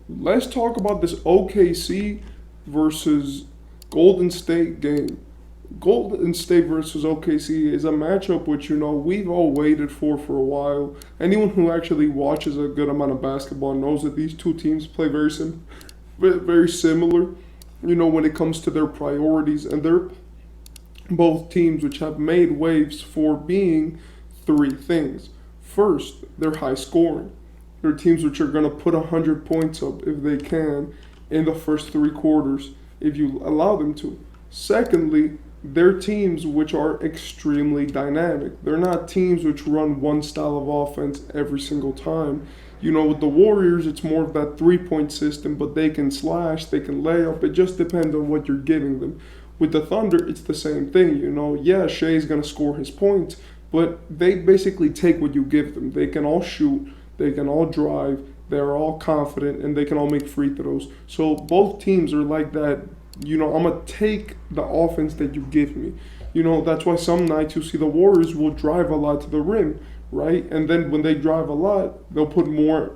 let's talk about this OKC versus Golden State game. Golden State versus OKC is a matchup which we've all waited for a while. Anyone who actually watches a good amount of basketball knows that these two teams play very similar. When it comes to their priorities, and they're both teams which have made waves for being three things. First, they're high scoring. They're teams which are going to put 100 points up if they can in the first three quarters if you allow them to. Secondly, they're teams which are extremely dynamic. They're not teams which run one style of offense every single time. With the Warriors, it's more of that 3-point system, but they can slash, they can lay up. It just depends on what you're giving them. With the Thunder, it's the same thing. Yeah, Shai's going to score his points, but they basically take what you give them. They can all shoot, they can all drive, they're all confident, and they can all make free throws. So both teams are like that. I'm going to take the offense that you give me. That's why some nights you see the Warriors will drive a lot to the rim, right? And then when they drive a lot, they'll put more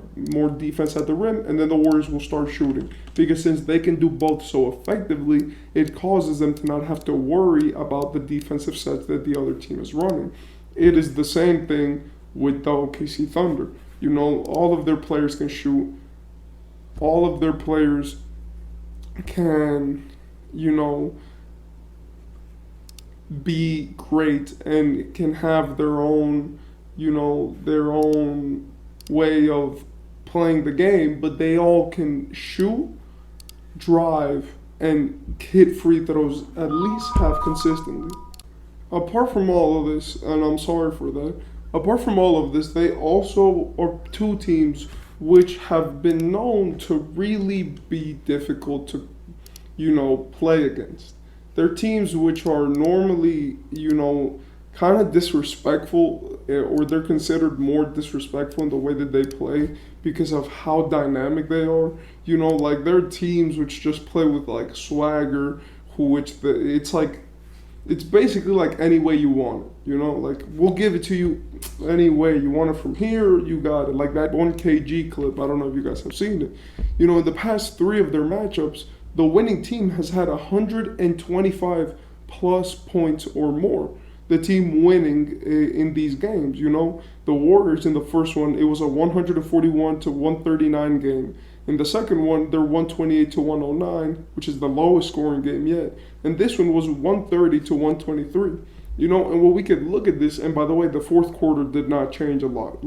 defense at the rim, and then the Warriors will start shooting. Because since they can do both so effectively, it causes them to not have to worry about the defensive sets that the other team is running. It is the same thing with the OKC Thunder. All of their players can shoot. All of their players can, be great and can have their own way of playing the game, but they all can shoot, drive, and hit free throws at least half consistently. Apart from all of this, and I'm sorry for that, apart from all of this, they also are two teams which have been known to really be difficult to, play against. They're teams which are normally, kind of disrespectful, or they're considered more disrespectful in the way that they play because of how dynamic they are. Like they're teams which just play with like swagger, it's basically like any way you want it. Like we'll give it to you any way you want it. From here, you got it. Like that 1 kg clip. I don't know if you guys have seen it. In the past three of their matchups, the winning team has had 125 plus points or more. The team winning in these games. The Warriors in the first one, it was a 141 to 139 game. In the second one, they're 128 to 109, which is the lowest scoring game yet. And this one was 130 to 123. And when we could look at this, and by the way, the fourth quarter did not change a lot.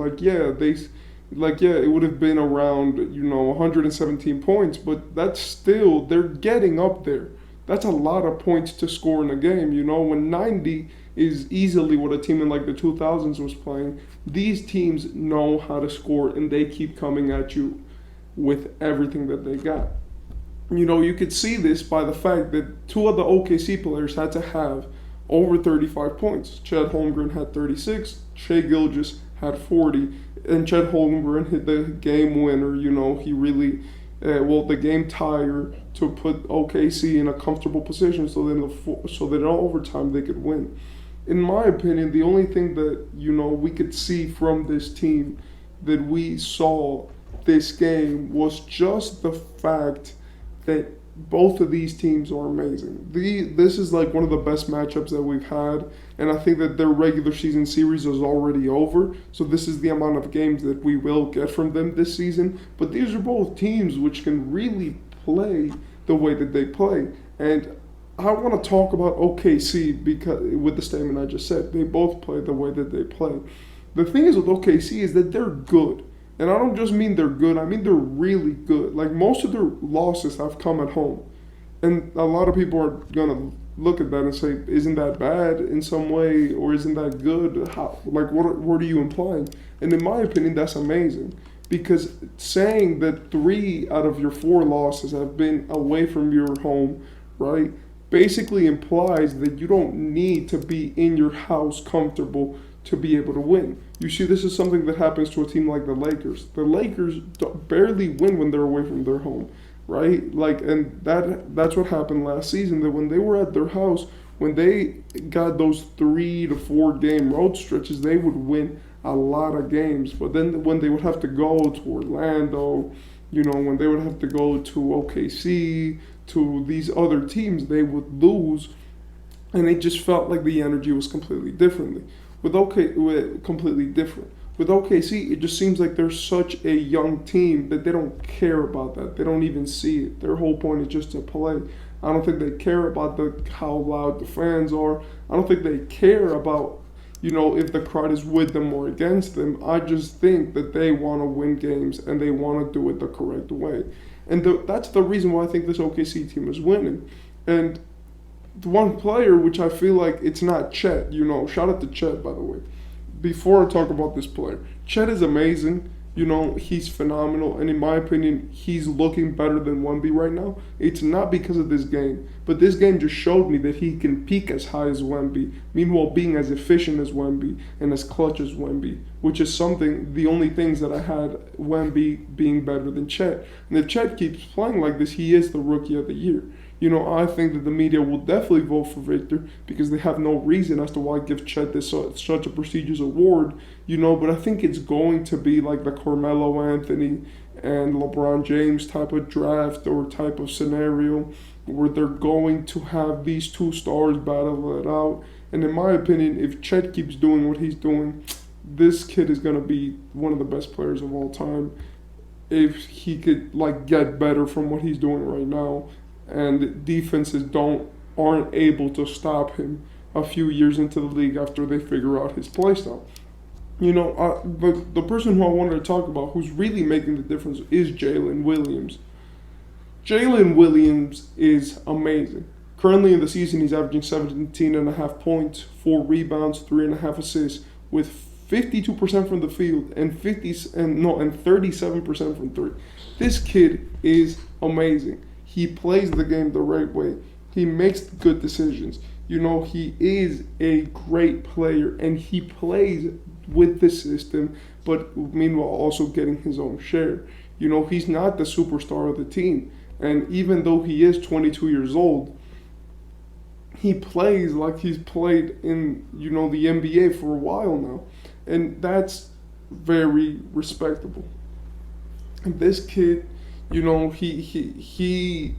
It would have been around, 117 points, but that's still, they're getting up there. That's a lot of points to score in a game, when 90 is easily what a team in like the 2000s was playing. These teams know how to score, and they keep coming at you with everything that they got. You could see this by the fact that two of the OKC players had to have over 35 points. Chet Holmgren had 36, Shai Gilgeous had 40, and Chet Holmgren hit the game winner. He really, the game tire to put OKC in a comfortable position so that in overtime they could win. In my opinion, the only thing that, we could see from this team that we saw this game was just the fact that both of these teams are amazing. This is like one of the best matchups that we've had, and I think that their regular season series is already over, so this is the amount of games that we will get from them this season. But these are both teams which can really play the way that they play. And I want to talk about OKC because with the statement I just said, they both play the way that they play. The thing is with OKC is that they're good. And I don't just mean they're good, I mean they're really good. Like most of their losses have come at home. And a lot of people are going to look at that and say, isn't that bad in some way, or isn't that good? How? Like, what are you implying? And in my opinion, that's amazing. Because saying that 3 out of your 4 losses have been away from your home, right, basically implies that you don't need to be in your house comfortable to be able to win. You see, this is something that happens to a team like the Lakers. The Lakers barely win when they're away from their home, right? And that's what happened last season, that when they were at their house, when they got those 3 to 4 game road stretches, they would win a lot of games. But then when they would have to go to Orlando When they would have to go to OKC, to these other teams, they would lose, and it just felt like the energy was completely differently. Completely different. With OKC, it just seems like they're such a young team that they don't care about that. They don't even see it. Their whole point is just to play. I don't think they care about how loud the fans are. I don't think they care about if the crowd is with them or against them. I just think that they want to win games and they want to do it the correct way. And that's the reason why I think this OKC team is winning. And the one player, which I feel like it's not Chet, shout out to Chet, by the way. Before I talk about this player, Chet is amazing. He's phenomenal. And in my opinion, he's looking better than Wemby right now. It's not because of this game, but this game just showed me that he can peak as high as Wemby, meanwhile being as efficient as Wemby and as clutch as Wemby, which is the only things that I had Wemby being better than Chet. And if Chet keeps playing like this, he is the Rookie of the Year. I think that the media will definitely vote for Victor because they have no reason as to why give Chet this such a prestigious award, but I think it's going to be like the Carmelo Anthony and LeBron James type of draft or type of scenario where they're going to have these two stars battle it out. And in my opinion, if Chet keeps doing what he's doing, this kid is going to be one of the best players of all time if he could get better from what he's doing right now. And defenses aren't able to stop him a few years into the league after they figure out his play style. The person who I wanted to talk about who's really making the difference is Jalen Williams. Jalen Williams is amazing. Currently in the season, he's averaging 17.5 points, 4 rebounds, 3.5 assists, with 52% from the field and 37% from three. This kid is amazing. He plays the game the right way. He makes good decisions. He is a great player, and he plays with the system, but meanwhile also getting his own share. He's not the superstar of the team. And even though he is 22 years old, he plays like he's played in, the NBA for a while now. And that's very respectable. And this kid, he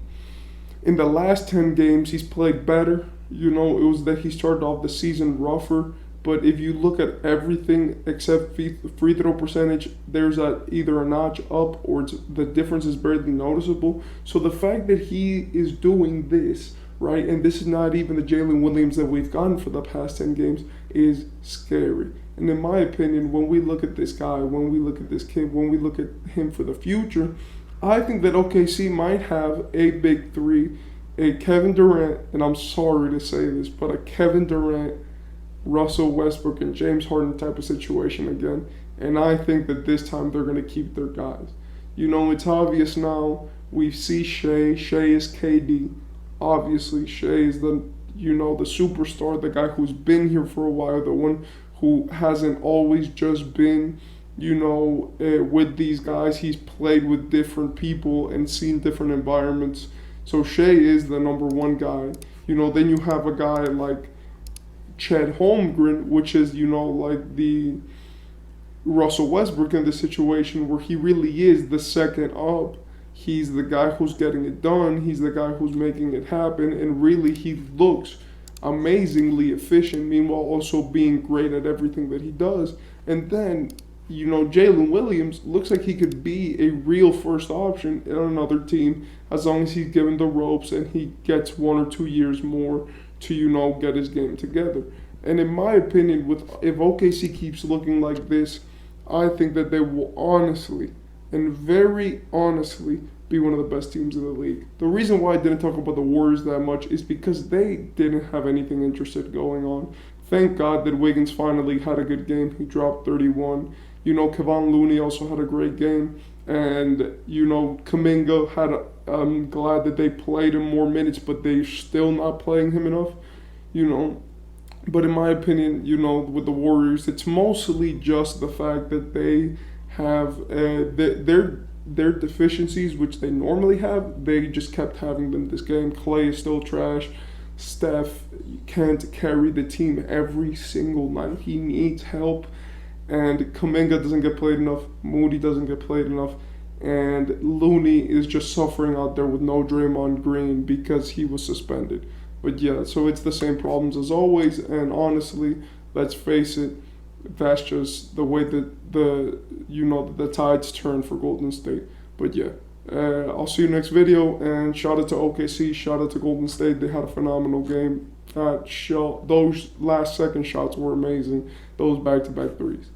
in the last 10 games, he's played better. It was that he started off the season rougher. But if you look at everything except free throw percentage, there's either a notch up or the difference is barely noticeable. So the fact that he is doing this, right, and this is not even the Jalen Williams that we've gotten for the past 10 games, is scary. And in my opinion, when we look at this guy, when we look at this kid, when we look at him for the future, I think that OKC might have a big three, a Kevin Durant, and I'm sorry to say this, but a Kevin Durant, Russell Westbrook, and James Harden type of situation again. And I think that this time they're going to keep their guys. It's obvious now. We see Shai. Shai is KD. Obviously, Shai is the superstar, the guy who's been here for a while, the one who hasn't always just been, with these guys. He's played with different people and seen different environments. So Shai is the number one guy. Then you have a guy like Chet Holmgren, which is, like the Russell Westbrook in this situation where he really is the second up. He's the guy who's getting it done. He's the guy who's making it happen. And really, he looks amazingly efficient, meanwhile also being great at everything that he does. And then, Jalen Williams looks like he could be a real first option in another team as long as he's given the ropes and he gets 1 or 2 years more to, get his game together. And in my opinion, if OKC keeps looking like this, I think that they will honestly and very honestly be one of the best teams in the league. The reason why I didn't talk about the Warriors that much is because they didn't have anything interested going on. Thank God that Wiggins finally had a good game. He dropped 31. Kevon Looney also had a great game. And, Kuminga I'm glad that they played him more minutes, but they're still not playing him enough, But in my opinion, with the Warriors, it's mostly just the fact that they have their deficiencies, which they normally have, they just kept having them this game. Clay is still trash. Steph can't carry the team every single night. He needs help. And Kuminga doesn't get played enough. Moody doesn't get played enough. and Looney is just suffering out there with no Draymond Green because he was suspended. But yeah, so it's the same problems as always, and honestly, let's face it, that's just the way that the tides turn for Golden State. But yeah, I'll see you next video, and shout out to OKC, shout out to Golden State. They had a phenomenal game. Those last second shots were amazing. Those back-to-back threes.